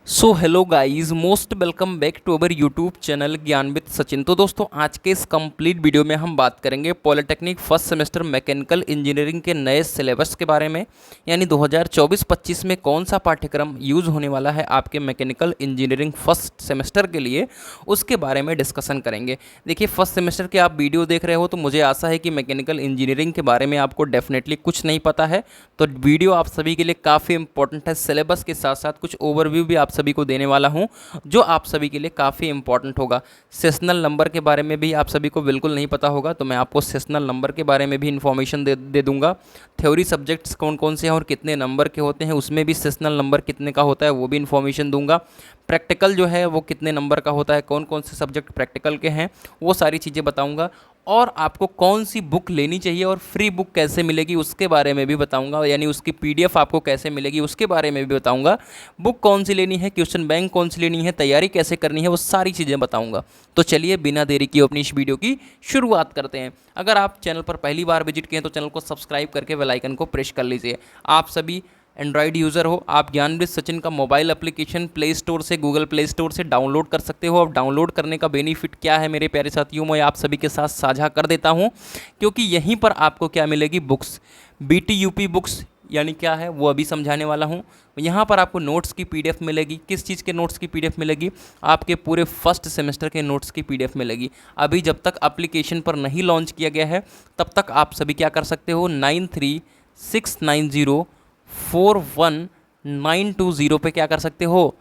So hello guys, most welcome back to our YouTube channel Gyan with Sachin. तो दोस्तों, आज के इस कंप्लीट वीडियो में हम बात करेंगे polytechnic first semester mechanical engineering के नए सिलेबस के बारे में, यानी 2024-25 में कौन सा पाठ्यक्रम यूज़ होने वाला है आपके मैकेनिकल इंजीनियरिंग फर्स्ट सेमेस्टर के लिए, उसके बारे में डिस्कशन करेंगे। देखिए, फर्स्ट सेमेस्टर के आप वीडियो देख रहे हो तो मुझे आशा है कि मैकेनिकल इंजीनियरिंग के बारे में आपको डेफिनेटली कुछ नहीं पता है, तो वीडियो आप सभी के लिए काफ़ी इंपॉर्टेंट है। सिलेबस के साथ साथ कुछ ओवरव्यू भी आप सभी को देने वाला हूं जो आप सभी के लिए काफ़ी इंपॉर्टेंट होगा। सेशनल नंबर के बारे में भी आप सभी को बिल्कुल नहीं पता होगा, तो मैं आपको सेशनल नंबर के बारे में भी इन्फॉर्मेशन दे दूंगा। थ्योरी सब्जेक्ट्स कौन कौन से हैं और कितने नंबर के होते हैं, उसमें भी सेशनल नंबर कितने का होता है वो भी इन्फॉर्मेशन दूंगा। प्रैक्टिकल जो है वो कितने नंबर का होता है, कौन कौन से सब्जेक्ट प्रैक्टिकल के हैं, वो सारी चीज़ें बताऊँगा। और आपको कौन सी बुक लेनी चाहिए और फ्री बुक कैसे मिलेगी उसके बारे में भी बताऊंगा, यानी उसकी पीडीएफ आपको कैसे मिलेगी उसके बारे में भी बताऊंगा। बुक कौन सी लेनी है, क्वेश्चन बैंक कौन सी लेनी है, तैयारी कैसे करनी है, वो सारी चीज़ें बताऊंगा। तो चलिए बिना देरी की अपनी इस वीडियो की शुरुआत करते हैं। अगर आप चैनल पर पहली बार विजिट किए तो चैनल को सब्सक्राइब करके बेल आइकन को प्रेस कर लीजिए। आप सभी एंड्रॉयड यूज़र हो, आप ज्ञानविद सचिन का मोबाइल एप्लीकेशन प्ले स्टोर से, गूगल प्ले स्टोर से डाउनलोड कर सकते हो। अब डाउनलोड करने का बेनिफिट क्या है मेरे प्यारे साथियों, मैं आप सभी के साथ साझा कर देता हूं, क्योंकि यहीं पर आपको क्या मिलेगी, बुक्स, बीटी-यूपी बुक्स यानी क्या है वो अभी समझाने वाला हूं। यहाँ पर आपको नोट्स की पीडीएफ मिलेगी। किस चीज़ के नोट्स की पीडीएफ मिलेगी? आपके पूरे फर्स्ट सेमेस्टर के नोट्स की पीडीएफ मिलेगी। अभी जब तक एप्लीकेशन पर नहीं लॉन्च किया गया है तब तक आप सभी क्या कर सकते हो, 9369041920 पे क्या कर सकते हो,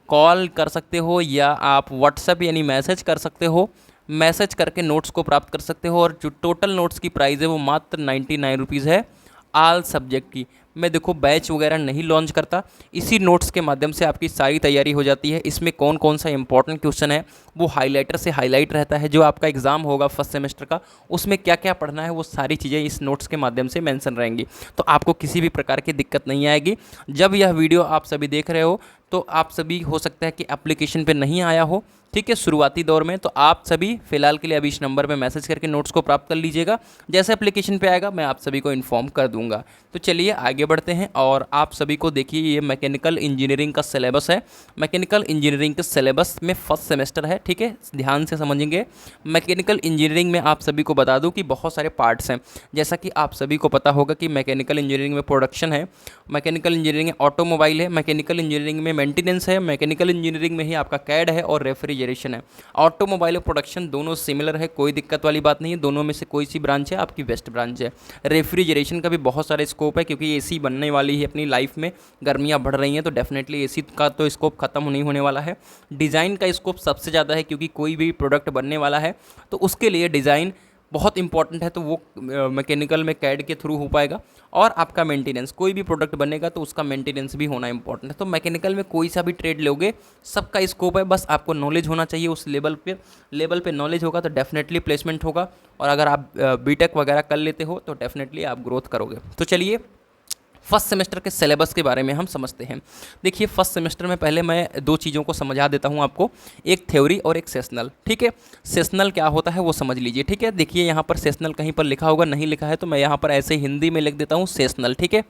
कॉल कर सकते हो, या आप व्हाट्सएप यानी मैसेज कर सकते हो। मैसेज करके नोट्स को प्राप्त कर सकते हो। और जो टोटल नोट्स की प्राइस है वो मात्र 99 रुपीज़ है आल सब्जेक्ट की। मैं देखो बैच वगैरह नहीं लॉन्च करता, इसी नोट्स के माध्यम से आपकी सारी तैयारी हो जाती है। इसमें कौन कौन सा इंपॉर्टेंट क्वेश्चन है वो हाइलाइटर से हाईलाइट रहता है। जो आपका एग्जाम होगा फर्स्ट सेमेस्टर का, उसमें क्या क्या पढ़ना है वो सारी चीज़ें इस नोट्स के माध्यम से मेंशन रहेंगी, तो आपको किसी भी प्रकार की दिक्कत नहीं आएगी। जब यह वीडियो आप सभी देख रहे हो तो आप सभी हो सकता है कि एप्लीकेशन पे नहीं आया हो, ठीक है, शुरुआती दौर में, तो आप सभी फिलहाल के लिए अभी इस नंबर पे मैसेज करके नोट्स को प्राप्त कर लीजिएगा। जैसे एप्लीकेशन पे आएगा मैं आप सभी को इन्फॉर्म कर दूंगा। तो चलिए आगे बढ़ते हैं और आप सभी को देखिए, ये मैकेनिकल इंजीनियरिंग का सिलेबस है। मैकेनिकल इंजीनियरिंग के सिलेबस में फर्स्ट सेमेस्टर है, ठीक है, ध्यान से समझेंगे। मैकेनिकल इंजीनियरिंग में आप सभी को बता दूँ कि बहुत सारे पार्ट्स हैं। जैसा कि आप सभी को पता होगा कि मैकेनिकल इंजीनियरिंग में प्रोडक्शन है, मैकेनिकल इंजीनियरिंग में ऑटोमोबाइल है, मैकेनिकल इंजीनियरिंग में मेंटेनेंस है, मैकेनिकल इंजीनियरिंग में ही आपका कैड है और रेफ्रिजरेशन है। ऑटोमोबाइल और प्रोडक्शन दोनों सिमिलर है, कोई दिक्कत वाली बात नहीं है। दोनों में से कोई सी ब्रांच है आपकी बेस्ट ब्रांच है। रेफ्रिजरेशन का भी बहुत सारे स्कोप है, क्योंकि एसी बनने वाली है अपनी लाइफ में, गर्मियाँ बढ़ रही हैं, तो डेफिनेटली एसी का तो स्कोप खत्म नहीं होने वाला है। डिज़ाइन का स्कोप सबसे ज़्यादा है, क्योंकि कोई भी प्रोडक्ट बनने वाला है तो उसके लिए डिज़ाइन बहुत इंपॉर्टेंट है, तो वो मैकेनिकल में कैड के थ्रू हो पाएगा। और आपका मेंटेनेंस, कोई भी प्रोडक्ट बनेगा तो उसका मेंटेनेंस भी होना इंपॉर्टेंट है। तो मैकेनिकल में कोई सा भी ट्रेड लोगे, सबका स्कोप है, बस आपको नॉलेज होना चाहिए। उस लेवल पे नॉलेज होगा तो डेफिनेटली प्लेसमेंट होगा। और अगर आप बीटेक वगैरह कर लेते हो तो डेफिनेटली आप ग्रोथ करोगे। तो चलिए फर्स्ट सेमेस्टर के सिलेबस के बारे में हम समझते हैं। देखिए, फर्स्ट सेमेस्टर में पहले मैं दो चीज़ों को समझा देता हूं आपको, एक थ्योरी और एक सेशनल, ठीक है। सेशनल क्या होता है वो समझ लीजिए, ठीक है। देखिए यहाँ पर सेशनल कहीं पर लिखा होगा, नहीं लिखा है तो मैं यहाँ पर ऐसे हिंदी में लिख देता हूँ सेशनल, ठीक है।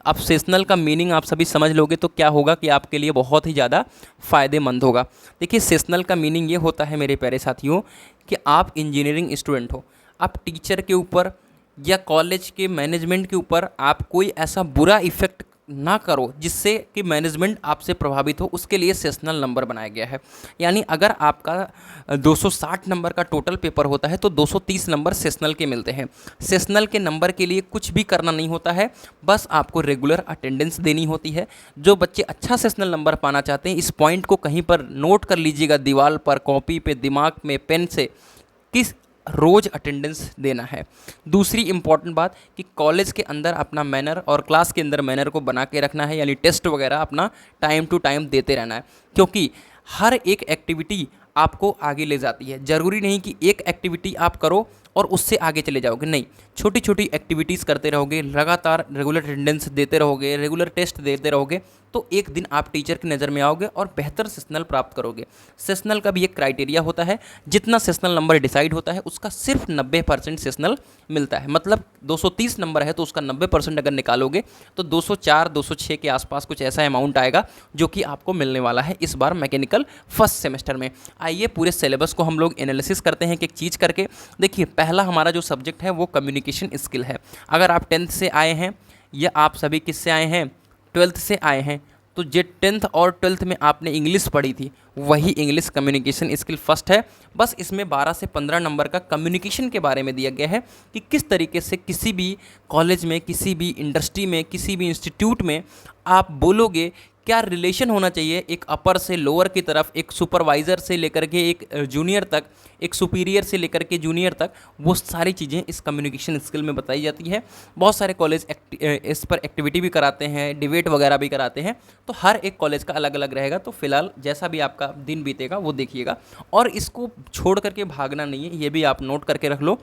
अब सेशनल का मीनिंग आप सभी समझ लोगे तो क्या होगा कि आपके लिए बहुत ही ज़्यादा फ़ायदेमंद होगा। देखिए, सेशनल का मीनिंग ये होता है मेरे प्यारे साथियों कि आप इंजीनियरिंग स्टूडेंट हो, आप टीचर के ऊपर या कॉलेज के मैनेजमेंट के ऊपर आप कोई ऐसा बुरा इफ़ेक्ट ना करो जिससे कि मैनेजमेंट आपसे प्रभावित हो, उसके लिए सेशनल नंबर बनाया गया है। यानी अगर आपका 260 नंबर का टोटल पेपर होता है तो 230 नंबर सेशनल के मिलते हैं। सेशनल के नंबर के लिए कुछ भी करना नहीं होता है, बस आपको रेगुलर अटेंडेंस देनी होती है। जो बच्चे अच्छा सेशनल नंबर पाना चाहते हैं, इस पॉइंट को कहीं पर नोट कर लीजिएगा, दीवार पर, कॉपी पे, दिमाग में, पेन से, किस रोज़ अटेंडेंस देना है। दूसरी इंपॉर्टेंट बात कि कॉलेज के अंदर अपना मैनर और क्लास के अंदर मैनर को बना के रखना है, यानी टेस्ट वगैरह अपना टाइम टू टाइम देते रहना है, क्योंकि हर एक एक्टिविटी आपको आगे ले जाती है। ज़रूरी नहीं कि एक एक्टिविटी आप करो और उससे आगे चले जाओगे, नहीं। छोटी छोटी एक्टिविटीज़ करते रहोगे, लगातार रेगुलर अटेंडेंस देते रहोगे, रेगुलर टेस्ट देते रहोगे, तो एक दिन आप टीचर की नज़र में आओगे और बेहतर सेशनल प्राप्त करोगे। सेशनल का भी एक क्राइटेरिया होता है, जितना सेशनल नंबर डिसाइड होता है उसका सिर्फ 90% सेशनल मिलता है। मतलब 230 नंबर है तो उसका 90% अगर निकालोगे तो 204 206 के आसपास कुछ ऐसा अमाउंट आएगा जो कि आपको मिलने वाला है इस बार मैकेनिकल फर्स्ट सेमेस्टर में। आइए पूरे सिलेबस को हम लोग एनालिसिस करते हैं एक चीज़ करके। देखिए, पहला हमारा जो सब्जेक्ट है वो कम्युनिकेशन स्किल है। अगर आप 10th से आए हैं या आप सभी किससे आए हैं, 12th से आए हैं, तो जो 10th और 12th में आपने इंग्लिश पढ़ी थी वही इंग्लिश कम्युनिकेशन स्किल फर्स्ट है। बस इसमें 12 से 15 नंबर का कम्युनिकेशन के बारे में दिया गया है कि किस तरीके से किसी भी कॉलेज में, किसी भी इंडस्ट्री में, किसी भी इंस्टीट्यूट में आप बोलोगे, क्या रिलेशन होना चाहिए एक अपर से लोअर की तरफ, एक सुपरवाइज़र से लेकर के एक जूनियर तक, एक सुपीरियर से लेकर के जूनियर तक, वो सारी चीज़ें इस कम्युनिकेशन स्किल में बताई जाती है। बहुत सारे कॉलेज इस पर एक्टिविटी भी कराते हैं, डिबेट वगैरह भी कराते हैं, तो हर एक कॉलेज का अलग अलग रहेगा। तो फिलहाल जैसा भी आपका दिन बीतेगा वो देखिएगा, और इसको छोड़ करके भागना नहीं है, ये भी आप नोट करके रख लो।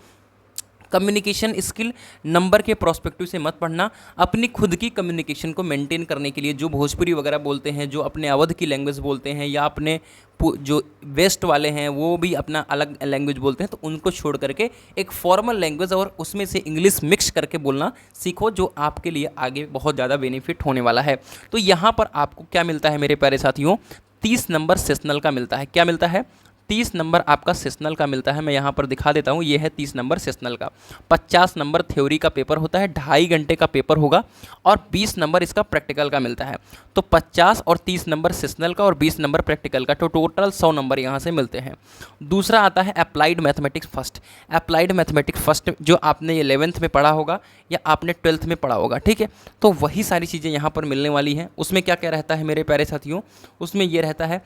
कम्युनिकेशन स्किल नंबर के प्रोस्पेक्टिव से मत पढ़ना, अपनी खुद की कम्युनिकेशन को मेंटेन करने के लिए जो भोजपुरी वगैरह बोलते हैं, जो अपने अवध की लैंग्वेज बोलते हैं, या अपने जो वेस्ट वाले हैं वो भी अपना अलग लैंग्वेज बोलते हैं, तो उनको छोड़ करके एक फॉर्मल लैंग्वेज और उसमें से इंग्लिश मिक्स करके बोलना सीखो, जो आपके लिए आगे बहुत ज़्यादा बेनिफिट होने वाला है। तो यहाँ पर आपको क्या मिलता है मेरे प्यारे साथियों, 30 नंबर सेशनल का मिलता है। क्या मिलता है? 30 नंबर आपका सेशनल का मिलता है। मैं यहाँ पर दिखा देता हूँ, ये है 30 नंबर सेशनल का। 50 नंबर थ्योरी का पेपर होता है, 2.5 घंटे का पेपर होगा, और 20 नंबर इसका प्रैक्टिकल का मिलता है। तो 50 और 30 नंबर सेशनल का और 20 नंबर प्रैक्टिकल का, तो टोटल 100 नंबर यहाँ से मिलते हैं। दूसरा आता है applied mathematics first. Applied mathematics first जो आपने 11th में पढ़ा होगा या आपने 12th में पढ़ा होगा, ठीक है, तो वही सारी चीज़ें यहाँ पर मिलने वाली हैं। उसमें क्या क्या रहता है मेरे प्यारे साथियों, उसमें ये रहता है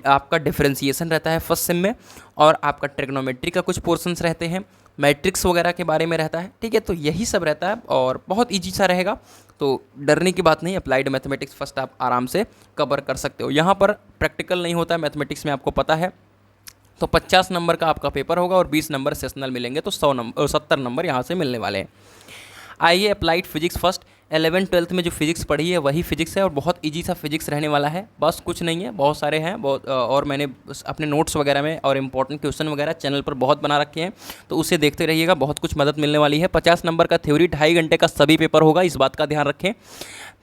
आपका डिफरेंशिएशन रहता है फर्स्ट सेम में, और आपका ट्रिग्नोमेट्री का कुछ पोर्शंस रहते हैं, मैट्रिक्स वगैरह के बारे में रहता है, ठीक है। तो यही सब रहता है और बहुत ईजी सा रहेगा, तो डरने की बात नहीं। अप्लाइड मैथमेटिक्स फर्स्ट आप आराम से कवर कर सकते हो। यहाँ पर प्रैक्टिकल नहीं होता है मैथमेटिक्स में, आपको पता है। तो 50 नंबर का आपका पेपर होगा और 20 नंबर सेशनल मिलेंगे, तो 70 नंबर यहाँ से मिलने वाले हैं। आइए applied physics first. 11th 12th में जो फिजिक्स पढ़ी है वही फिजिक्स है, और बहुत इजी सा फिजिक्स रहने वाला है, बस कुछ नहीं है, बहुत सारे हैं बहुत, और मैंने अपने नोट्स वगैरह में और इंपॉर्टेंट क्वेश्चन वगैरह चैनल पर बहुत बना रखे हैं, तो उसे देखते रहिएगा, बहुत कुछ मदद मिलने वाली है। 50 नंबर का थ्योरी, 2.5 घंटे का सभी पेपर होगा, इस बात का ध्यान रखें।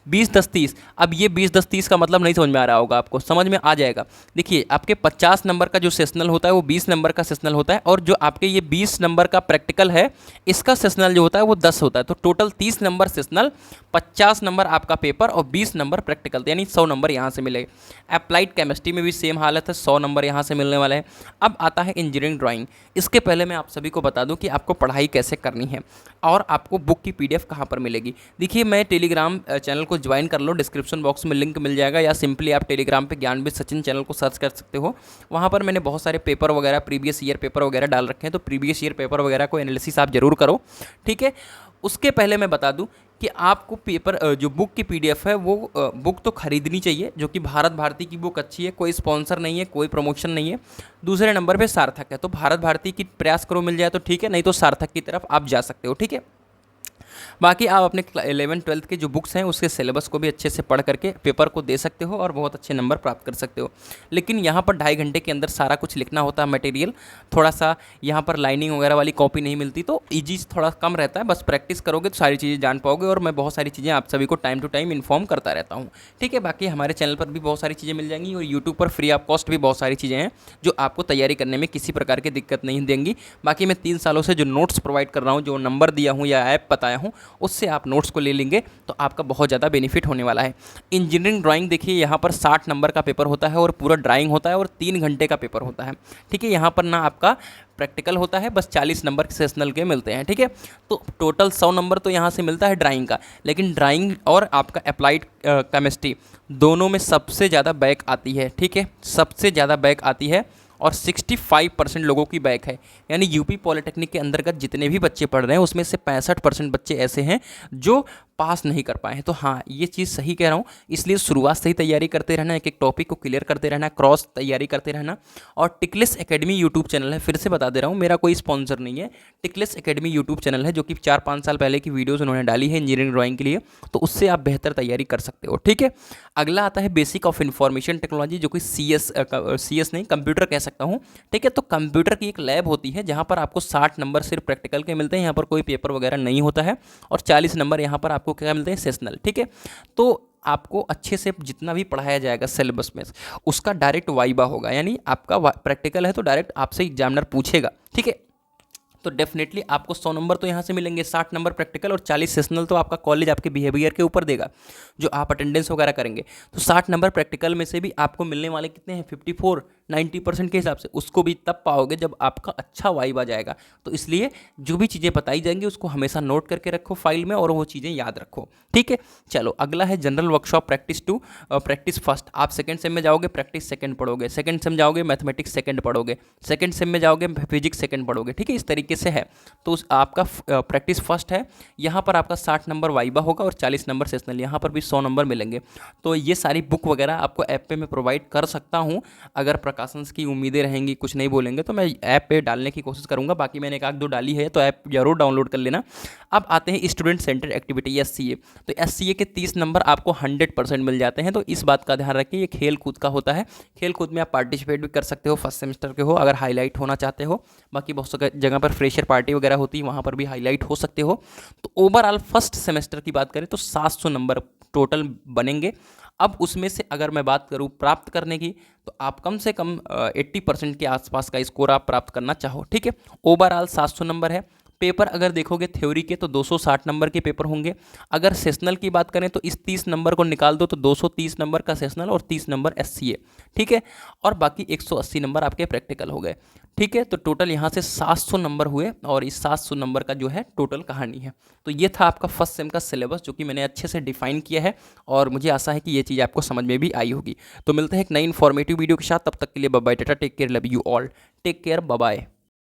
20-10-30, अब ये 20-10-30 का मतलब नहीं समझ में आ रहा होगा आपको, समझ में आ जाएगा। देखिए, आपके 50 नंबर का जो सेशनल होता है वो 20 नंबर का सेशनल होता है, और जो आपके ये 20 नंबर का प्रैक्टिकल है इसका सेशनल जो होता है वो 10 होता है। तो टोटल 30 नंबर सेशनल, 50 नंबर आपका पेपर और 20 नंबर प्रैक्टिकल, यानी 100 नंबर यहाँ से मिलेगा। अप्लाइड केमिस्ट्री में भी सेम हालत है, 100 नंबर यहाँ से मिलने वाला है। अब आता है इंजीनियरिंग ड्राइंग। इसके पहले मैं आप सभी को बता दूँ कि आपको पढ़ाई कैसे करनी है और आपको बुक की PDF कहाँ पर मिलेगी। देखिए, मैं टेलीग्राम चैनल को ज्वाइन कर लो, डिस्क्रिप्शन बॉक्स में लिंक मिल जाएगा, या सिंपली आप टेलीग्राम पे ज्ञानविद सचिन चैनल को सर्च कर सकते हो। वहाँ पर मैंने बहुत सारे पेपर वगैरह, प्रीवियस ईयर पेपर वगैरह डाल रखे हैं, तो प्रीवियस ईयर पेपर वगैरह को एनालिसिस आप जरूर करो, ठीक है। उसके पहले मैं बता दूं कि आपको पेपर जो बुक की PDF है वो बुक तो खरीदनी चाहिए, जो कि भारत भारती की बुक अच्छी है, कोई स्पॉन्सर नहीं है, कोई प्रमोशन नहीं है। दूसरे नंबर पे सार्थक है, तो भारत भारती की प्रयास करो, मिल जाए तो ठीक है, नहीं तो सार्थक की तरफ आप जा सकते हो, ठीक है। बाकी आप अपने 11th 12th के जो बुक्स हैं उसके सिलेबस को भी अच्छे से पढ़ करके पेपर को दे सकते हो और बहुत अच्छे नंबर प्राप्त कर सकते हो। लेकिन यहाँ पर 2.5 घंटे के अंदर सारा कुछ लिखना होता है मटेरियल, थोड़ा सा यहाँ पर लाइनिंग वगैरह वाली कॉपी नहीं मिलती, तो ईजी थोड़ा कम रहता है। बस प्रैक्टिस करोगे तो सारी चीज़ें जान पाओगे, और मैं बहुत सारी चीज़ें आप सभी को टाइम टू टाइम इन्फॉर्म करता रहता हूँ, ठीक है। बाकी हमारे चैनल पर भी बहुत सारी चीज़ें मिल जाएंगी, और यूट्यूब पर फ्री ऑफ कॉस्ट भी बहुत सारी चीज़ें हैं जो आपको तैयारी करने में किसी प्रकार की दिक्कत नहीं देंगी। बाकी मैं 3 सालों से जो नोट्स प्रोवाइड कर रहा हूँ, जो नंबर दिया हूँ या ऐप बताया हूँ, उससे आप नोट्स को ले लेंगे तो आपका बहुत ज़्यादा बेनिफिट होने वाला है। इंजीनियरिंग ड्राइंग देखिए, यहाँ पर 60 नंबर का पेपर होता है और पूरा ड्राइंग होता है और 3 घंटे का पेपर होता है, ठीक है। यहाँ पर ना आपका प्रैक्टिकल होता है, बस 40 नंबर सेशनल के मिलते हैं, ठीक है। तो टोटल 100 नंबर तो यहाँ से मिलता है ड्राइंग का, लेकिन ड्राइंग और आपका अप्लाइड केमिस्ट्री दोनों में सबसे ज़्यादा बैक आती है, ठीक है, सबसे ज़्यादा बैक आती है, और 65% लोगों की बैक है। यानी यूपी पॉलिटेक्निक के अंतर्गत जितने भी बच्चे पढ़ रहे हैं उसमें से 65% बच्चे ऐसे हैं जो पास नहीं कर पाए हैं। तो हाँ, ये चीज़ सही कह रहा हूँ, इसलिए शुरुआत से ही तैयारी करते रहना, एक एक टॉपिक को क्लियर करते रहना, क्रॉस तैयारी करते रहना। और टिकलेस एकेडमी यूट्यूब चैनल है, फिर से बता दे रहा हूँ, मेरा कोई स्पॉन्सर नहीं है। टिकलेस एकेडमी यूट्यूब चैनल है जो कि 4-5 साल पहले की वीडियोज़ उन्होंने डाली है इंजीनियरिंग ड्राइंग के लिए, तो उससे आप बेहतर तैयारी कर सकते हो। ठीक है, अगला आता है बेसिक ऑफ इंफॉर्मेशन टेक्नोलॉजी, जो कि CS नहीं, कंप्यूटर कह सकता हूँ। ठीक है, तो कंप्यूटर की एक लैब होती है जहाँ पर आपको 60 नंबर सिर्फ प्रैक्टिकल के मिलते हैं, यहाँ पर कोई पेपर वगैरह नहीं होता है, और 40 नंबर यहाँ पर आपको क्या मिलते हैं, सेशनल। ठीक है, तो आपको अच्छे से जितना भी पढ़ाया जाएगा सिलेबस में, उसका डायरेक्ट वाइबा होगा, यानी आपका प्रैक्टिकल है तो डायरेक्ट आपसे एग्जामिनर पूछेगा। ठीक है, तो डेफिनेटली आपको 100 नंबर तो यहाँ से मिलेंगे, 60 नंबर प्रैक्टिकल और 40 सेशनल तो आपका कॉलेज आपके बिहेवियर के ऊपर देगा, जो आप अटेंडेंस वगैरह करेंगे। तो 60 नंबर प्रैक्टिकल में से भी आपको मिलने वाले कितने हैं, 54-90% के हिसाब से, उसको भी तब पाओगे जब आपका अच्छा वाइब आ जाएगा। तो इसलिए जो भी चीज़ें बताई जाएंगी उसको हमेशा नोट करके रखो फाइल में, और वो चीज़ें याद रखो। ठीक है, चलो अगला है general workshop practice 2, practice first. आप सेकंड सेम में जाओगे, प्रैक्टिस सेकंड पढ़ोगे, सेकंड सेम जाओगे, मैथमेटिक्स सेकंड पढ़ोगे, सेकंड सेम में जाओगे, फिजिक्स सेकंड पढ़ोगे। ठीक है, इस तरीके से है। तो आपका प्रैक्टिस फर्स्ट है, यहाँ पर आपका 60 नंबर वाइबा होगा और 40 नंबर सेशनल, यहाँ पर भी 100 नंबर मिलेंगे। तो ये सारी बुक वगैरह आपको ऐप पे मैं प्रोवाइड कर सकता हूँ, अगर प्रकाशन की उम्मीदें रहेंगी, कुछ नहीं बोलेंगे तो मैं ऐप पे डालने की कोशिश करूँगा। बाकी मैंने एक आध दो डाली है, तो ऐप जरूर डाउनलोड कर लेना। अब आते हैं स्टूडेंट सेंटर एक्टिविटी SCA। तो SCA के 30 नंबर आपको 100% मिल जाते हैं। तो इस बात का ध्यान रखिए, ये खेल कूद का होता है, खेल कूद में आप पार्टिसिपेट भी कर सकते हो, फर्स्ट सेमेस्टर के हो अगर हाईलाइट होना चाहते हो। बाकी बहुत जगह पर फ्रेशर पार्टी वगैरह होती है, वहाँ पर भी हाईलाइट हो सकते हो। तो ओवरऑल फर्स्ट सेमेस्टर की बात करें तो 700 नंबर टोटल बनेंगे। अब उसमें से अगर मैं बात करूँ प्राप्त करने की, तो आप कम से कम 80% के आसपास का स्कोर आप प्राप्त करना चाहो। ठीक है, ओवरऑल 700 नंबर है। पेपर अगर देखोगे थ्योरी के तो 260 नंबर के पेपर होंगे। अगर सेशनल की बात करें तो इस 30 नंबर को निकाल दो तो 230 नंबर का सेशनल और 30 नंबर SCA। ठीक है, और बाकी 180 नंबर आपके प्रैक्टिकल हो गए। ठीक है, तो टोटल यहाँ से 700 नंबर हुए, और इस 700 नंबर का जो है टोटल कहानी है। तो ये था आपका फर्स्ट सेम का सिलेबस, जो कि मैंने अच्छे से डिफाइन किया है, और मुझे आशा है कि ये चीज़ आपको समझ में भी आई होगी। तो मिलते हैं एक नई इन्फॉर्मेटिव वीडियो के साथ, तब तक के लिए bye bye, tata, take care, love you all, take care, bye bye.